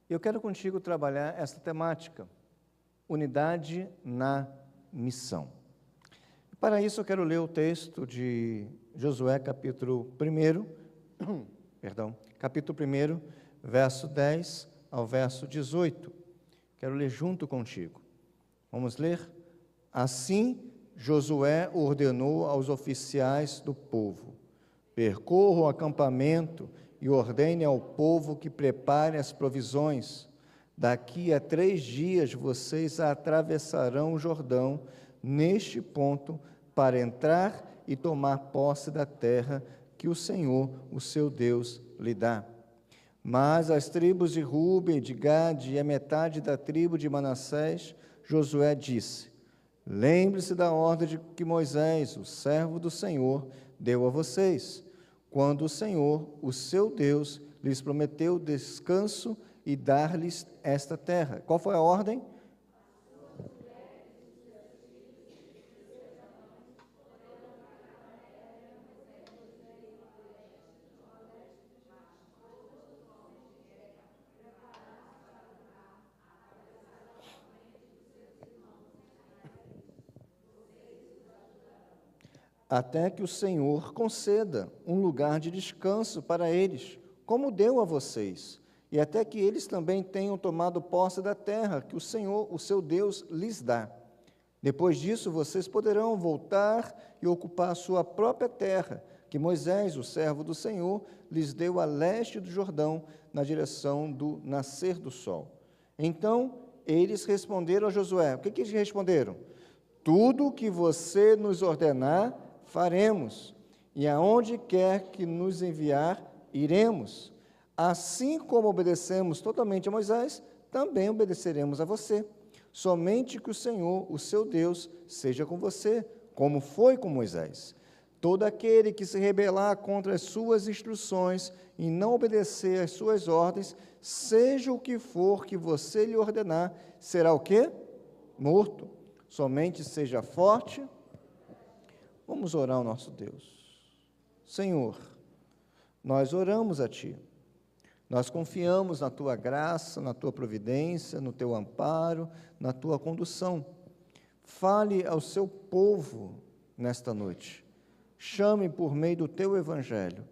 Eu quero contigo trabalhar essa temática, unidade na missão. Para isso eu quero ler o texto de Josué, capítulo 1, verso 10 ao verso 18. Quero ler junto contigo. Vamos ler? Assim, Josué ordenou aos oficiais do povo: percorram o acampamento e ordene ao povo que prepare as provisões. Daqui a 3 dias vocês atravessarão o Jordão neste ponto para entrar e tomar posse da terra que o Senhor, o seu Deus, lhe dá. Mas as tribos de Rúben, de Gade e a metade da tribo de Manassés, Josué disse: lembre-se da ordem que Moisés, o servo do Senhor, deu a vocês, quando o Senhor, o seu Deus, lhes prometeu descanso e dar-lhes esta terra. Qual foi a ordem? Até que o Senhor conceda um lugar de descanso para eles, como deu a vocês, e até que eles também tenham tomado posse da terra que o Senhor, o seu Deus, lhes dá. Depois disso, vocês poderão voltar e ocupar a sua própria terra, que Moisés, o servo do Senhor, lhes deu a leste do Jordão, na direção do nascer do sol. Então, eles responderam a Josué. O que eles responderam? Tudo o que você nos ordenar, faremos, e aonde quer que nos enviar, iremos. Assim como obedecemos totalmente a Moisés, também obedeceremos a você. Somente que o Senhor, o seu Deus, seja com você, como foi com Moisés. Todo aquele que se rebelar contra as suas instruções e não obedecer às suas ordens, seja o que for que você lhe ordenar, será o quê? Morto. Somente seja forte. Vamos orar ao nosso Deus. Senhor, nós oramos a Ti. Nós confiamos na Tua graça, na Tua providência, no Teu amparo, na Tua condução. Fale ao Seu povo nesta noite. Chame por meio do Teu Evangelho.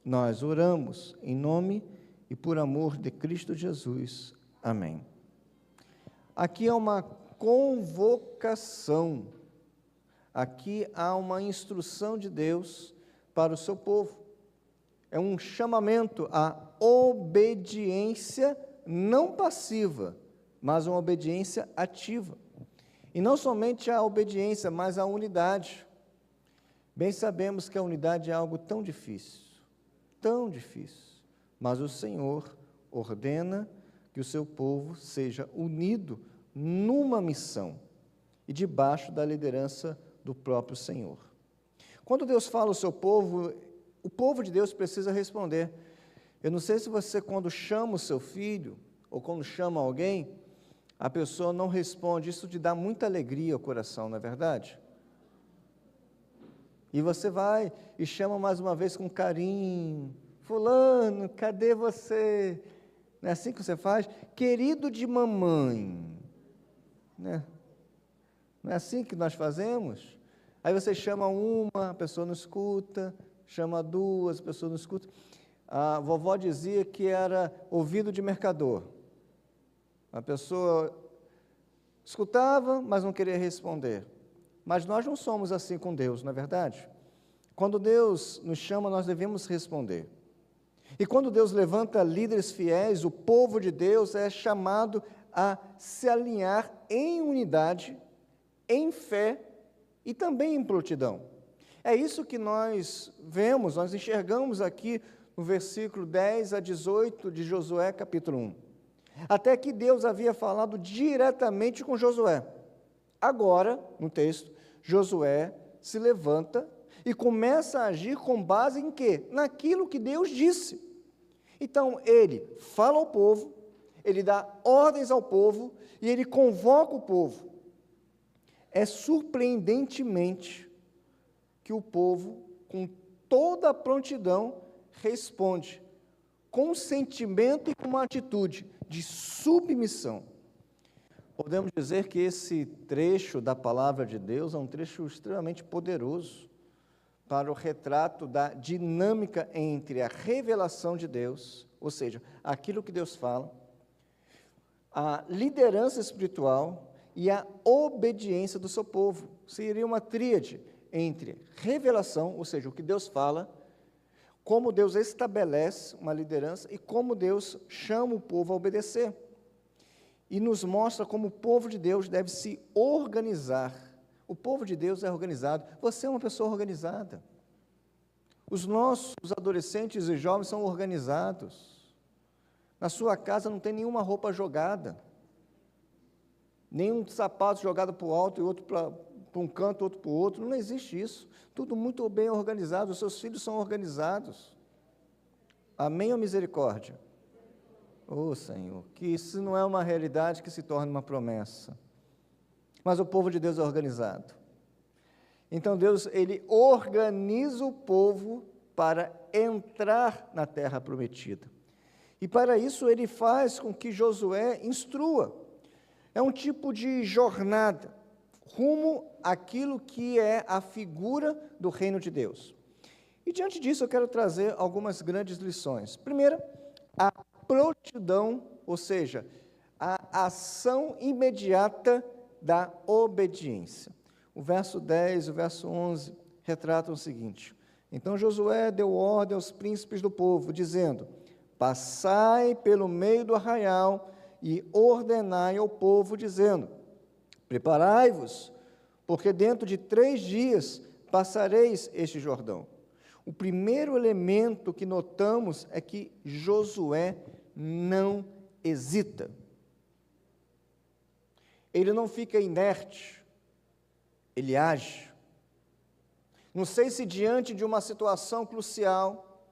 Nós oramos em nome e por amor de Cristo Jesus. Amém. Aqui é uma convocação. Aqui há uma instrução de Deus para o seu povo. É um chamamento à obediência não passiva, mas uma obediência ativa. E não somente a obediência, mas a unidade. Bem sabemos que a unidade é algo tão difícil, mas o Senhor ordena que o seu povo seja unido numa missão e debaixo da liderança do próprio Senhor. Quando Deus fala ao seu povo, o povo de Deus precisa responder. Eu não sei se você, quando chama o seu filho, ou quando chama alguém, a pessoa não responde, isso te dá muita alegria ao coração, não é verdade? E você vai e chama mais uma vez com carinho: fulano, cadê você? Não é assim que você faz? Querido de mamãe, né? Não é assim que nós fazemos? Aí você chama uma, a pessoa não escuta, chama duas, a pessoa não escuta. A vovó dizia que era ouvido de mercador. A pessoa escutava, mas não queria responder. Mas nós não somos assim com Deus, não é verdade? Quando Deus nos chama, nós devemos responder. E quando Deus levanta líderes fiéis, o povo de Deus é chamado a se alinhar em unidade, em fé e também em prontidão. É isso que nós vemos, nós enxergamos aqui no versículo 10 a 18 de Josué, capítulo 1. Até que Deus havia falado diretamente com Josué. Agora, no texto, Josué se levanta e começa a agir com base em quê? Naquilo que Deus disse. Então, ele fala ao povo, ele dá ordens ao povo e ele convoca o povo. É surpreendentemente que o povo, com toda a prontidão, responde com um sentimento e com uma atitude de submissão. Podemos dizer que esse trecho da palavra de Deus é um trecho extremamente poderoso para o retrato da dinâmica entre a revelação de Deus, ou seja, aquilo que Deus fala, a liderança espiritual e a obediência do seu povo. Seria uma tríade entre revelação, ou seja, o que Deus fala, como Deus estabelece uma liderança e como Deus chama o povo a obedecer. E nos mostra como o povo de Deus deve se organizar. O povo de Deus é organizado. Você é uma pessoa organizada. Os nossos adolescentes e jovens são organizados. Na sua casa não tem nenhuma roupa jogada, nenhum sapato jogado para o alto e outro para um canto, outro para o outro. Não existe isso. Tudo muito bem organizado. Os seus filhos são organizados. Amém ou misericórdia? Oh, Senhor, que isso não é uma realidade que se torne uma promessa. Mas o povo de Deus é organizado. Então Deus, Ele organiza o povo para entrar na terra prometida. E para isso Ele faz com que Josué instrua. É um tipo de jornada rumo àquilo que é a figura do reino de Deus. E diante disso eu quero trazer algumas grandes lições. Primeira, a prontidão, ou seja, a ação imediata da obediência. O verso 10 e o verso 11 retratam o seguinte: então Josué deu ordem aos príncipes do povo, dizendo: passai pelo meio do arraial e ordenai ao povo, dizendo: preparai-vos, porque dentro de 3 dias passareis este Jordão. O primeiro elemento que notamos é que Josué não hesita. Ele não fica inerte, ele age. Não sei se diante de uma situação crucial,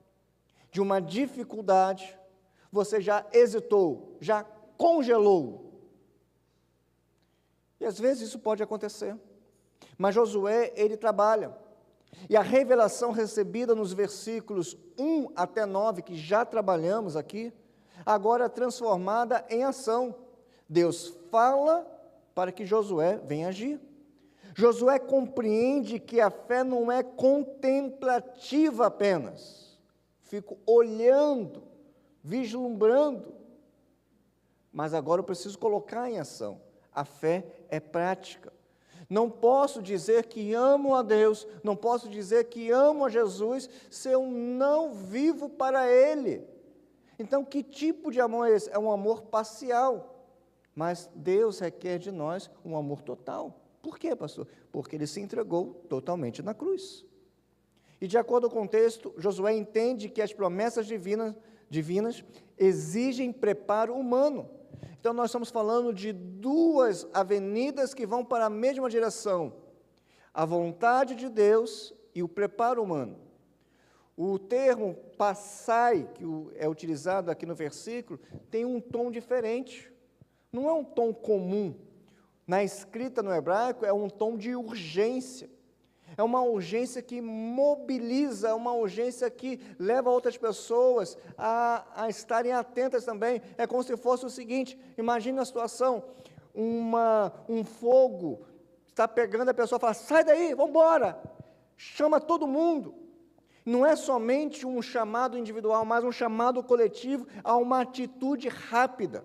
de uma dificuldade, você já hesitou, já congelou. E às vezes isso pode acontecer. Mas Josué, ele trabalha. E a revelação recebida nos versículos 1 até 9, que já trabalhamos aqui, agora é transformada em ação. Deus fala para que Josué venha agir. Josué compreende que a fé não é contemplativa apenas. Fico olhando, vislumbrando. Mas agora eu preciso colocar em ação. A fé é prática. Não posso dizer que amo a Deus, não posso dizer que amo a Jesus, se eu não vivo para Ele. Então, que tipo de amor é esse? É um amor parcial, mas Deus requer de nós um amor total. Por quê, pastor? Porque Ele se entregou totalmente na cruz. E de acordo com o texto, Josué entende que as promessas divinas exigem preparo humano. Então, nós estamos falando de 2 avenidas que vão para a mesma direção: a vontade de Deus e o preparo humano. O termo passai, que é utilizado aqui no versículo, tem um tom diferente. Não é um tom comum. Na escrita no hebraico, é um tom de urgência. É uma urgência que mobiliza, é uma urgência que leva outras pessoas a estarem atentas também. É como se fosse o seguinte: imagine a situação, um fogo está pegando, a pessoa fala: sai daí, vamos embora, chama todo mundo. Não é somente um chamado individual, mas um chamado coletivo a uma atitude rápida.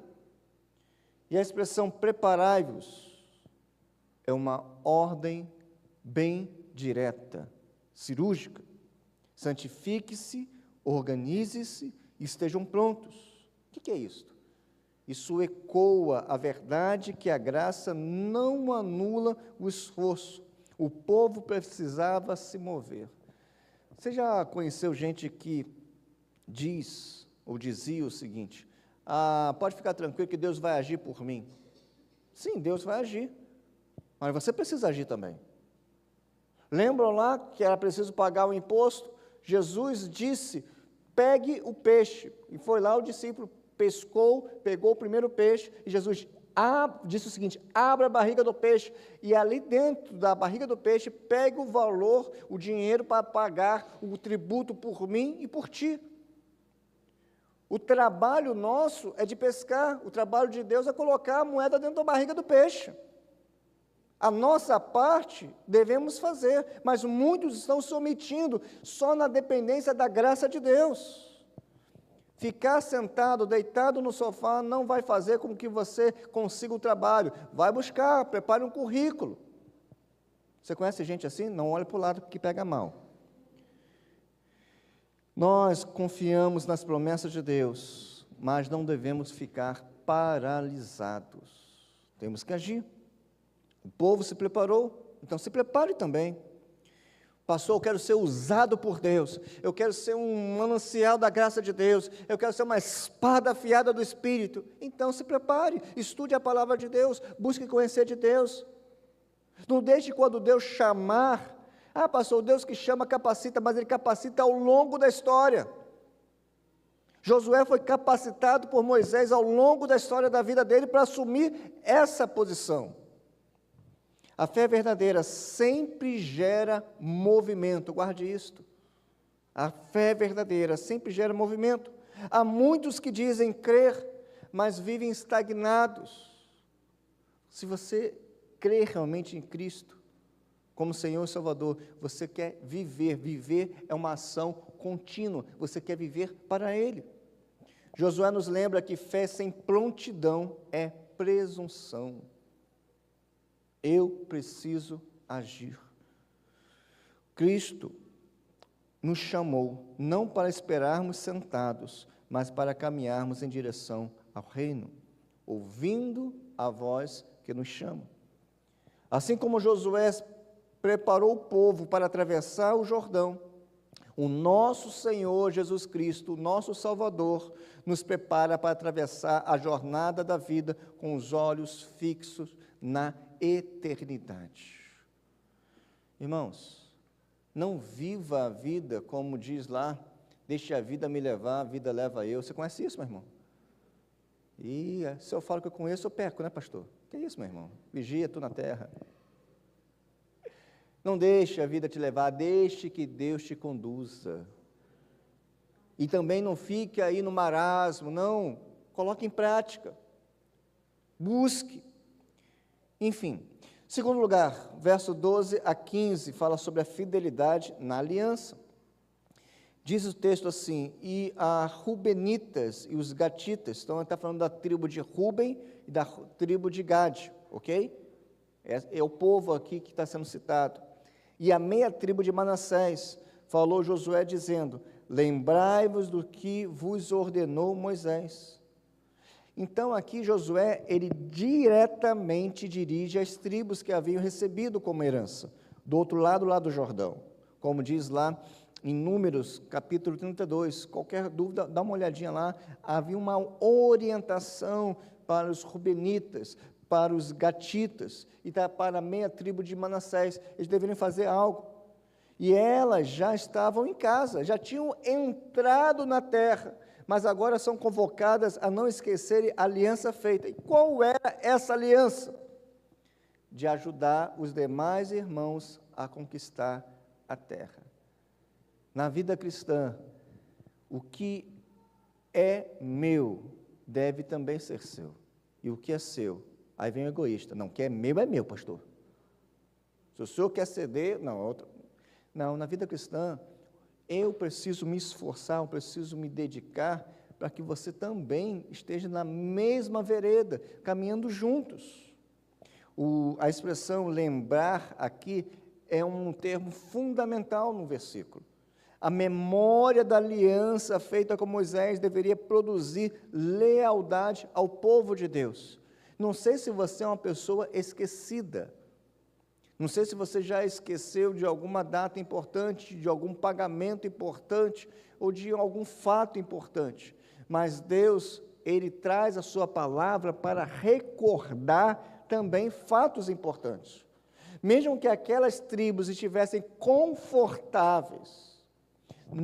E a expressão preparai-vos é uma ordem bem direta, cirúrgica. Santifique-se, organize-se e estejam prontos. O que é isto? Isso ecoa a verdade que a graça não anula o esforço. O povo precisava se mover. Você já conheceu gente que diz ou dizia o seguinte: pode ficar tranquilo que Deus vai agir por mim. Sim, Deus vai agir, mas você precisa agir também. Lembram lá que era preciso pagar o imposto? Jesus disse: pegue o peixe. E foi lá o discípulo, pescou, pegou o primeiro peixe, e Jesus disse o seguinte: abra a barriga do peixe, e ali dentro da barriga do peixe, pegue o valor, o dinheiro para pagar o tributo por mim e por ti. O trabalho nosso é de pescar, o trabalho de Deus é colocar a moeda dentro da barriga do peixe. A nossa parte devemos fazer, mas muitos estão se omitindo só na dependência da graça de Deus. Ficar sentado, deitado no sofá, não vai fazer com que você consiga o trabalho. Vai buscar, prepare um currículo. Você conhece gente assim? Não olhe para o lado que pega mal. Nós confiamos nas promessas de Deus, mas não devemos ficar paralisados. Temos que agir. O povo se preparou, então se prepare também. Pastor, eu quero ser usado por Deus, eu quero ser um manancial da graça de Deus, eu quero ser uma espada afiada do Espírito. Então se prepare, estude a palavra de Deus, busque conhecer de Deus. Não deixe quando Deus chamar, pastor, Deus que chama capacita, mas Ele capacita ao longo da história. Josué foi capacitado por Moisés ao longo da história da vida dele para assumir essa posição. A fé verdadeira sempre gera movimento, guarde isto. A fé verdadeira sempre gera movimento. Há muitos que dizem crer, mas vivem estagnados. Se você crê realmente em Cristo, como Senhor e Salvador, você quer viver. Viver é uma ação contínua, você quer viver para Ele. Josué nos lembra que fé sem prontidão é presunção. Eu preciso agir. Cristo nos chamou não para esperarmos sentados, mas para caminharmos em direção ao reino, ouvindo a voz que nos chama. Assim como Josué preparou o povo para atravessar o Jordão, o nosso Senhor Jesus Cristo, o nosso Salvador, nos prepara para atravessar a jornada da vida com os olhos fixos na eternidade. Irmãos, não viva a vida como diz lá, deixe a vida me levar, a vida leva eu. Você conhece isso, meu irmão? E se eu falo que eu conheço, eu peco, né, pastor? Que isso, meu irmão? Vigia tu na terra. Não deixe a vida te levar, deixe que Deus te conduza. E também não fique aí no marasmo, não, coloque em prática. Busque. Enfim, segundo lugar, verso 12 a 15, fala sobre a fidelidade na aliança. Diz o texto assim, e a Rubenitas e os Gatitas, então ele está falando da tribo de Ruben e da tribo de Gade, ok? É o povo aqui que está sendo citado. E a meia tribo de Manassés, falou Josué dizendo, lembrai-vos do que vos ordenou Moisés. Então aqui Josué, ele diretamente dirige as tribos que haviam recebido como herança, do outro lado, lá do Jordão, como diz lá em Números, capítulo 32, qualquer dúvida, dá uma olhadinha lá, havia uma orientação para os Rubenitas, para os Gatitas, e para a meia tribo de Manassés, eles deveriam fazer algo, e elas já estavam em casa, já tinham entrado na terra, mas agora são convocadas a não esquecerem a aliança feita. E qual era essa aliança? De ajudar os demais irmãos a conquistar a terra. Na vida cristã, o que é meu deve também ser seu. E o que é seu? Aí vem o egoísta. Não, o que é meu, pastor. Se o senhor quer ceder, não, na vida cristã, eu preciso me esforçar, eu preciso me dedicar para que você também esteja na mesma vereda, caminhando juntos. A expressão lembrar aqui é um termo fundamental no versículo. A memória da aliança feita com Moisés deveria produzir lealdade ao povo de Deus. Não sei se você é uma pessoa esquecida. Não sei se você já esqueceu de alguma data importante, de algum pagamento importante, ou de algum fato importante. Mas Deus, Ele traz a sua palavra para recordar também fatos importantes. Mesmo que aquelas tribos estivessem confortáveis,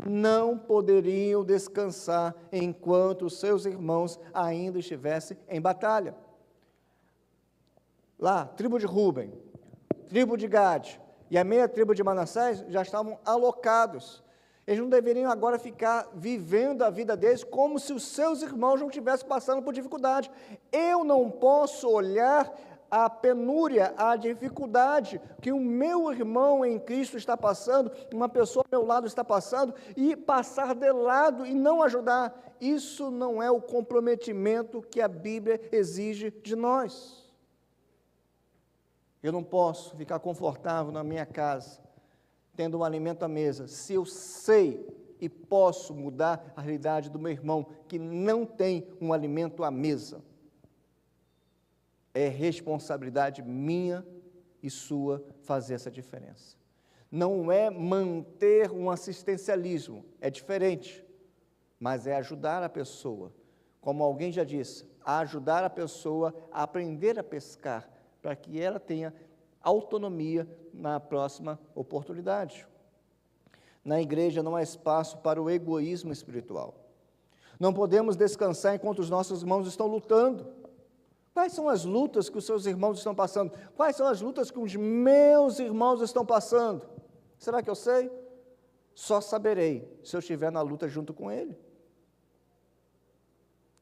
não poderiam descansar enquanto os seus irmãos ainda estivessem em batalha. Lá, tribo de Ruben, tribo de Gade e a meia tribo de Manassés já estavam alocados. Eles não deveriam agora ficar vivendo a vida deles como se os seus irmãos não estivessem passando por dificuldade. Eu não posso olhar a penúria, a dificuldade que o meu irmão em Cristo está passando, uma pessoa ao meu lado está passando, e passar de lado e não ajudar. Isso não é o comprometimento que a Bíblia exige de nós. Eu não posso ficar confortável na minha casa, tendo um alimento à mesa, se eu sei e posso mudar a realidade do meu irmão que não tem um alimento à mesa. É responsabilidade minha e sua fazer essa diferença. Não é manter um assistencialismo, é diferente, mas é ajudar a pessoa, como alguém já disse, ajudar a pessoa a aprender a pescar, para que ela tenha autonomia na próxima oportunidade. Na igreja não há espaço para o egoísmo espiritual. Não podemos descansar enquanto os nossos irmãos estão lutando. Quais são as lutas que os seus irmãos estão passando? Quais são as lutas que os meus irmãos estão passando? Será que eu sei? Só saberei se eu estiver na luta junto com ele.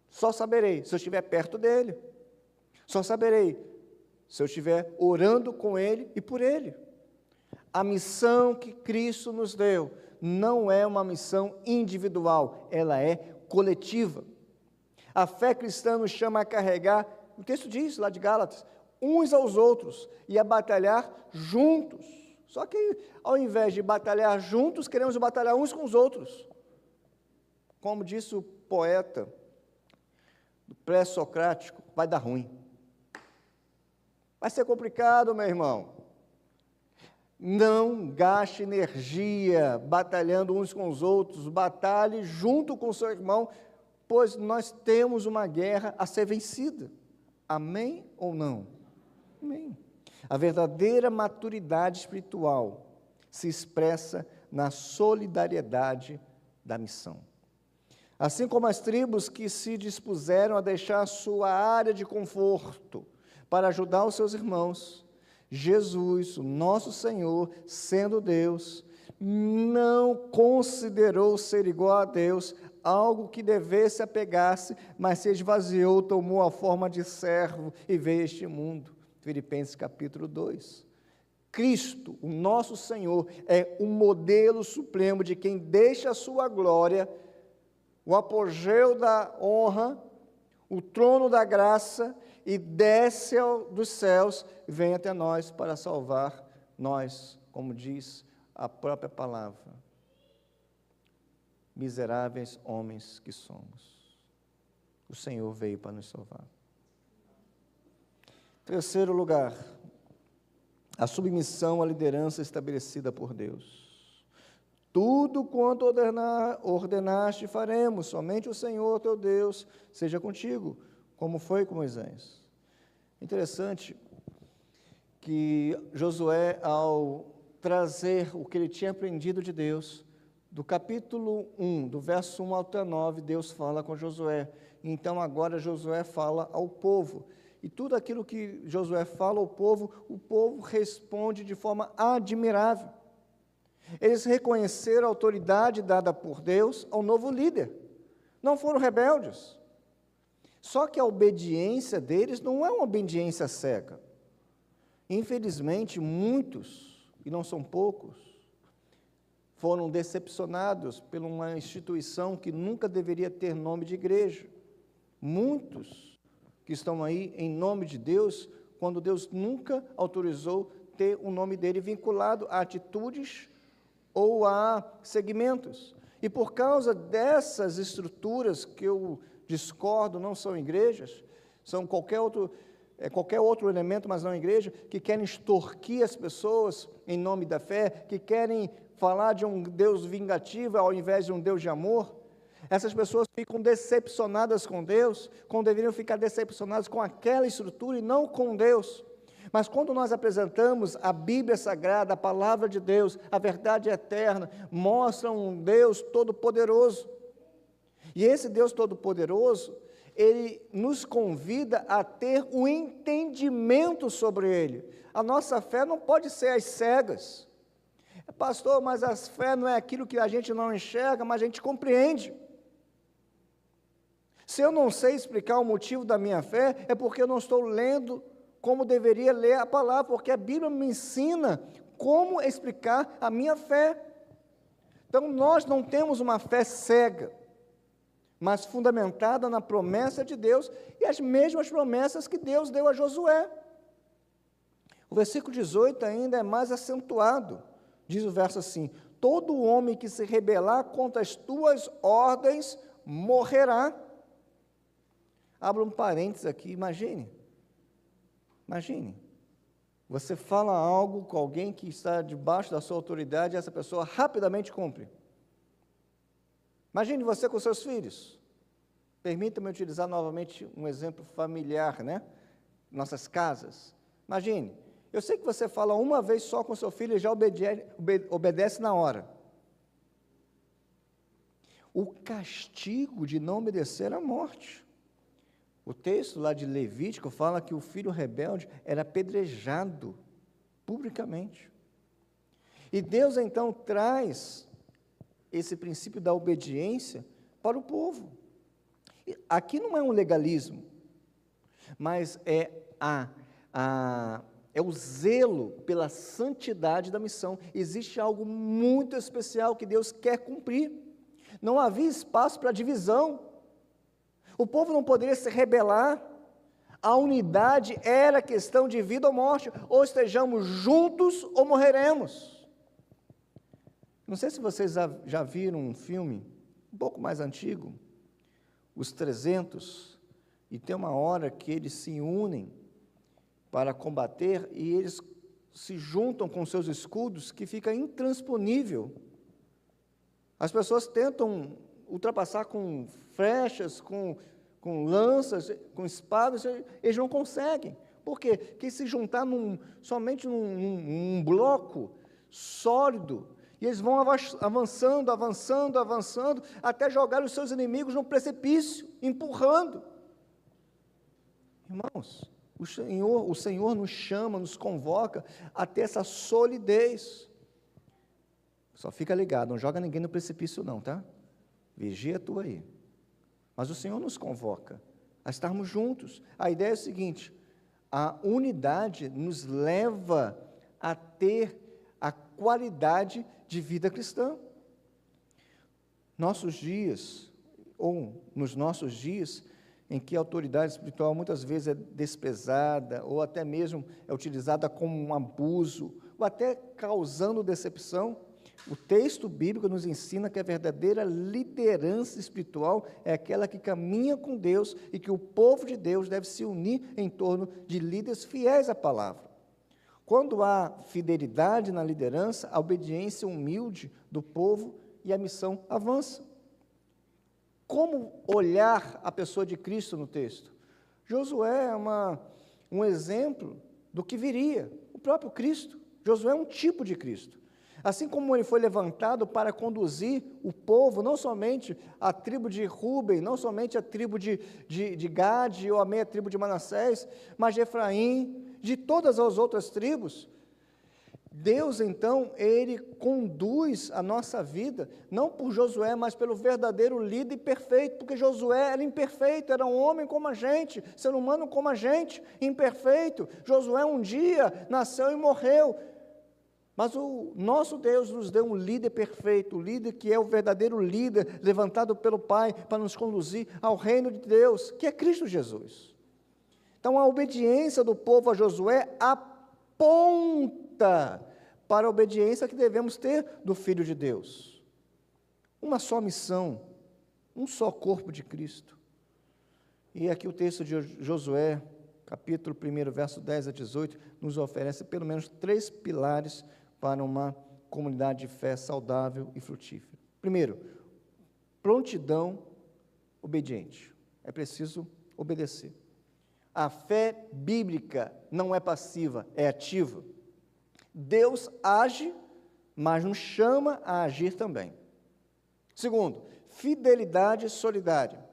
Só saberei se eu estiver perto dele. Só saberei se eu estiver orando com ele e por ele. A missão que Cristo nos deu não é uma missão individual, ela é coletiva. A fé cristã nos chama a carregar, o texto diz lá de Gálatas, uns aos outros e a batalhar juntos. Só que ao invés de batalhar juntos, queremos batalhar uns com os outros. Como disse o poeta do pré-socrático, vai dar ruim. Vai ser complicado, meu irmão. Não gaste energia batalhando uns com os outros, batalhe junto com o seu irmão, pois nós temos uma guerra a ser vencida. Amém ou não? Amém. A verdadeira maturidade espiritual se expressa na solidariedade da missão. Assim como as tribos que se dispuseram a deixar sua área de conforto para ajudar os seus irmãos, Jesus, o nosso Senhor, sendo Deus, não considerou ser igual a Deus algo que devesse apegar-se, mas se esvaziou, tomou a forma de servo e veio a este mundo. Filipenses capítulo 2. Cristo, o nosso Senhor, é o modelo supremo de quem deixa a sua glória, o apogeu da honra, o trono da graça, e desce dos céus e vem até nós para salvar nós, como diz a própria palavra. Miseráveis homens que somos. O Senhor veio para nos salvar. Terceiro lugar, a submissão à liderança estabelecida por Deus. Tudo quanto ordenaste faremos, somente o Senhor teu Deus seja contigo, como foi com Moisés. Interessante que Josué, ao trazer o que ele tinha aprendido de Deus, do capítulo 1, do verso 1 até 9, Deus fala com Josué. Então agora Josué fala ao povo. E tudo aquilo que Josué fala ao povo, o povo responde de forma admirável. Eles reconheceram a autoridade dada por Deus ao novo líder. Não foram rebeldes. Só que a obediência deles não é uma obediência cega. Infelizmente, muitos, e não são poucos, foram decepcionados por uma instituição que nunca deveria ter nome de igreja. Muitos que estão aí em nome de Deus, quando Deus nunca autorizou ter o nome dele vinculado a atitudes ou a segmentos. E por causa dessas estruturas que eu discordo, não são igrejas, são qualquer outro elemento, mas não igreja, que querem extorquir as pessoas em nome da fé, que querem falar de um Deus vingativo ao invés de um Deus de amor. Essas pessoas ficam decepcionadas com Deus, quando deveriam ficar decepcionadas com aquela estrutura e não com Deus. Mas quando nós apresentamos a Bíblia Sagrada, a Palavra de Deus, a verdade eterna, mostra um Deus todo-poderoso. E esse Deus todo-poderoso, Ele nos convida a ter um entendimento sobre Ele. A nossa fé não pode ser às cegas. Pastor, mas a fé não é aquilo que a gente não enxerga, mas a gente compreende. Se eu não sei explicar o motivo da minha fé, é porque eu não estou lendo como deveria ler a palavra, porque a Bíblia me ensina como explicar a minha fé. Então, nós não temos uma fé cega, mas fundamentada na promessa de Deus e as mesmas promessas que Deus deu a Josué. O versículo 18 ainda é mais acentuado. Diz o verso assim: todo homem que se rebelar contra as tuas ordens morrerá. Abra um parênteses aqui, imagine, você fala algo com alguém que está debaixo da sua autoridade e essa pessoa rapidamente cumpre. Imagine você com seus filhos. Permita-me utilizar novamente um exemplo familiar, né? Nossas casas. Imagine, eu sei que você fala uma vez só com seu filho e já obedece na hora. O castigo de não obedecer é a morte. O texto lá de Levítico fala que o filho rebelde era apedrejado publicamente. E Deus então traz esse princípio da obediência para o povo. Aqui não é um legalismo, mas é o zelo pela santidade da missão. Existe algo muito especial que Deus quer cumprir. Não havia espaço para divisão. O povo não poderia se rebelar. A unidade era questão de vida ou morte. Ou estejamos juntos ou morreremos. Não sei se vocês já viram um filme um pouco mais antigo, Os 300, e tem uma hora que eles se unem para combater e eles se juntam com seus escudos que fica intransponível. As pessoas tentam ultrapassar com flechas, com lanças, com espadas, eles não conseguem. Por quê? Porque se juntar somente num bloco sólido, e eles vão avançando, até jogar os seus inimigos no precipício, empurrando. Irmãos, o Senhor nos chama, nos convoca a ter essa solidez. Só fica ligado, não joga ninguém no precipício não, tá? Vigia tu aí. Mas o Senhor nos convoca a estarmos juntos. A ideia é a seguinte: a unidade nos leva a ter a qualidade de vida cristã. Nos nossos dias, em que a autoridade espiritual muitas vezes é desprezada, ou até mesmo é utilizada como um abuso, ou até causando decepção, o texto bíblico nos ensina que a verdadeira liderança espiritual é aquela que caminha com Deus e que o povo de Deus deve se unir em torno de líderes fiéis à palavra. Quando há fidelidade na liderança, a obediência humilde do povo e a missão avança. Como olhar a pessoa de Cristo no texto? Josué é um exemplo do que viria, o próprio Cristo. Josué é um tipo de Cristo. Assim como ele foi levantado para conduzir o povo, não somente a tribo de Ruben, não somente a tribo de Gade ou a meia tribo de Manassés, mas de Efraim, de todas as outras tribos. Deus, então, ele conduz a nossa vida, não por Josué, mas pelo verdadeiro líder perfeito, porque Josué era imperfeito, era um homem como a gente, ser humano como a gente, imperfeito. Josué um dia nasceu e morreu, mas o nosso Deus nos deu um líder perfeito, o líder que é o verdadeiro líder, levantado pelo Pai, para nos conduzir ao reino de Deus, que é Cristo Jesus. Então, a obediência do povo a Josué aponta para a obediência que devemos ter do Filho de Deus. Uma só missão, um só corpo de Cristo. E aqui o texto de Josué, capítulo 1, verso 10 a 18, nos oferece pelo menos 3 pilares para uma comunidade de fé saudável e frutífera. Primeiro, prontidão obediente. É preciso obedecer. A fé bíblica não é passiva, é ativa. Deus age, mas nos chama a agir também. Segundo, fidelidade solidária.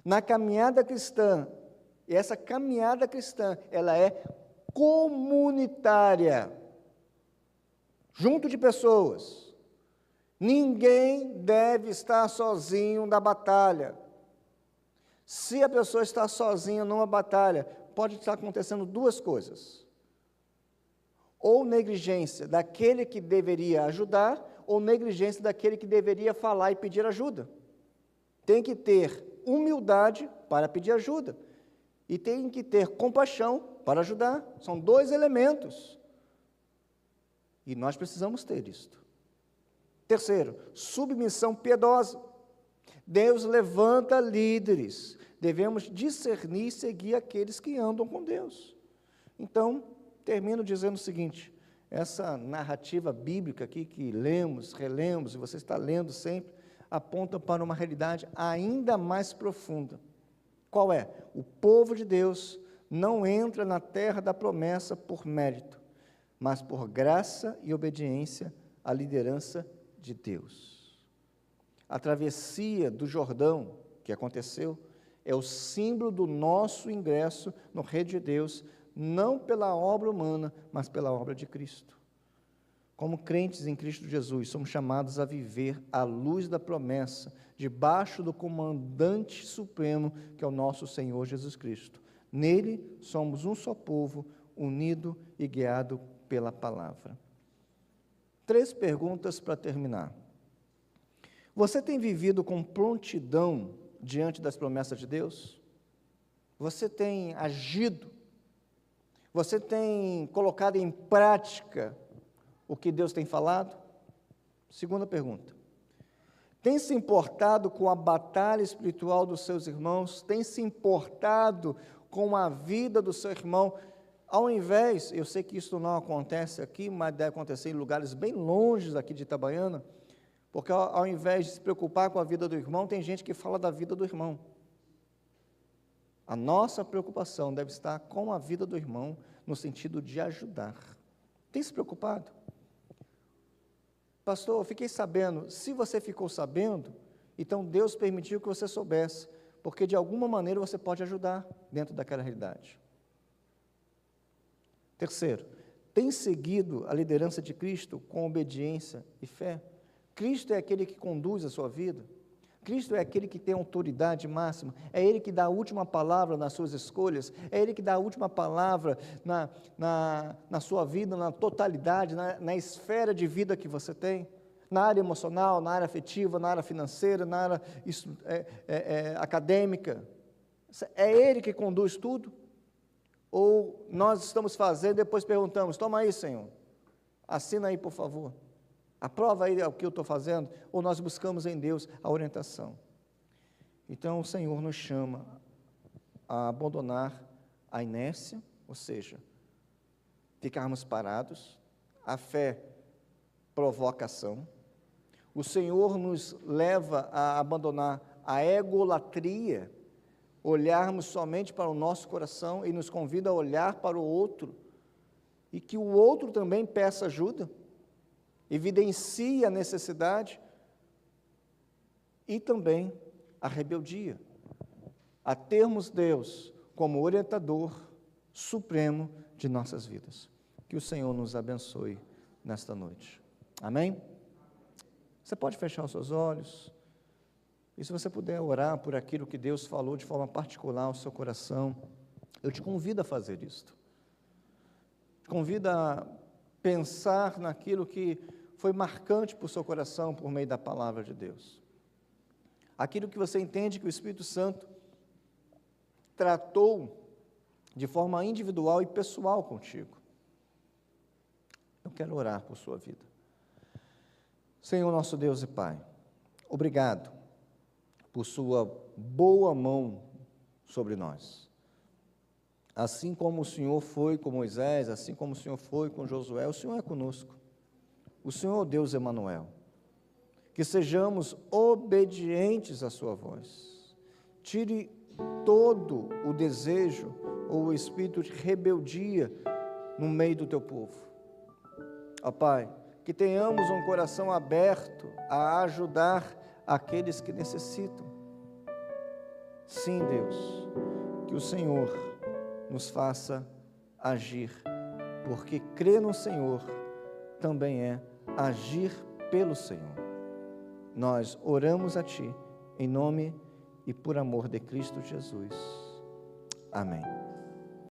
Na caminhada cristã, e essa caminhada cristã, ela é comunitária. junto de pessoas. Ninguém deve estar sozinho na batalha. Se a pessoa está sozinha numa batalha, pode estar acontecendo duas coisas: ou negligência daquele que deveria ajudar, ou negligência daquele que deveria falar e pedir ajuda. Tem que ter humildade para pedir ajuda, e tem que ter compaixão para ajudar. São dois elementos, e nós precisamos ter isto. Terceiro, submissão piedosa. Deus levanta líderes, devemos discernir e seguir aqueles que andam com Deus. Então, termino dizendo o seguinte: essa narrativa bíblica aqui que lemos, relemos, e você está lendo sempre, aponta para uma realidade ainda mais profunda. Qual é? O povo de Deus não entra na terra da promessa por mérito, mas por graça e obediência à liderança de Deus. A travessia do Jordão, que aconteceu, é o símbolo do nosso ingresso no reino de Deus, não pela obra humana, mas pela obra de Cristo. Como crentes em Cristo Jesus, somos chamados a viver à luz da promessa, debaixo do comandante supremo, que é o nosso Senhor Jesus Cristo. Nele, somos um só povo, unido e guiado pela palavra. 3 perguntas para terminar. Você tem vivido com prontidão diante das promessas de Deus? Você tem agido? Você tem colocado em prática o que Deus tem falado? Segunda pergunta. Tem se importado com a batalha espiritual dos seus irmãos? Tem se importado com a vida do seu irmão? Ao invés, eu sei que isso não acontece aqui, mas deve acontecer em lugares bem longe aqui de Itabaiana, porque ao invés de se preocupar com a vida do irmão, tem gente que fala da vida do irmão. A nossa preocupação deve estar com a vida do irmão, no sentido de ajudar. Tem se preocupado? Pastor, eu fiquei sabendo. Se você ficou sabendo, então Deus permitiu que você soubesse, porque de alguma maneira você pode ajudar dentro daquela realidade. Terceiro, tem seguido a liderança de Cristo com obediência e fé? Cristo é aquele que conduz a sua vida. Cristo é aquele que tem autoridade máxima. É Ele que dá a última palavra nas suas escolhas. É Ele que dá a última palavra na sua vida, na totalidade, na esfera de vida que você tem. Na área emocional, na área afetiva, na área financeira, na área acadêmica. É Ele que conduz tudo? Ou nós estamos fazendo e depois perguntamos: toma aí, Senhor, assina aí, por favor. Aprova aí o que eu estou fazendo, ou nós buscamos em Deus a orientação. Então, o Senhor nos chama a abandonar a inércia, ou seja, ficarmos parados. A fé provoca ação. O Senhor nos leva a abandonar a egolatria, olharmos somente para o nosso coração, e nos convida a olhar para o outro, e que o outro também peça ajuda, evidencia a necessidade, e também a rebeldia, a termos Deus como orientador supremo de nossas vidas. Que o Senhor nos abençoe nesta noite. Amém? Você pode fechar os seus olhos, e se você puder orar por aquilo que Deus falou de forma particular ao seu coração, eu te convido a fazer isto. Te convido a pensar naquilo que foi marcante para o seu coração por meio da palavra de Deus. Aquilo que você entende que o Espírito Santo tratou de forma individual e pessoal contigo. Eu quero orar por sua vida. Senhor nosso Deus e Pai, obrigado por sua boa mão sobre nós. Assim como o Senhor foi com Moisés, assim como o Senhor foi com Josué, o Senhor é conosco. O Senhor, Deus Emanuel, que sejamos obedientes à sua voz. Tire todo o desejo ou o espírito de rebeldia no meio do teu povo. Ó Pai, que tenhamos um coração aberto a ajudar aqueles que necessitam. Sim, Deus, que o Senhor nos faça agir, porque crer no Senhor também é agir pelo Senhor. Nós oramos a Ti, em nome e por amor de Cristo Jesus. Amém.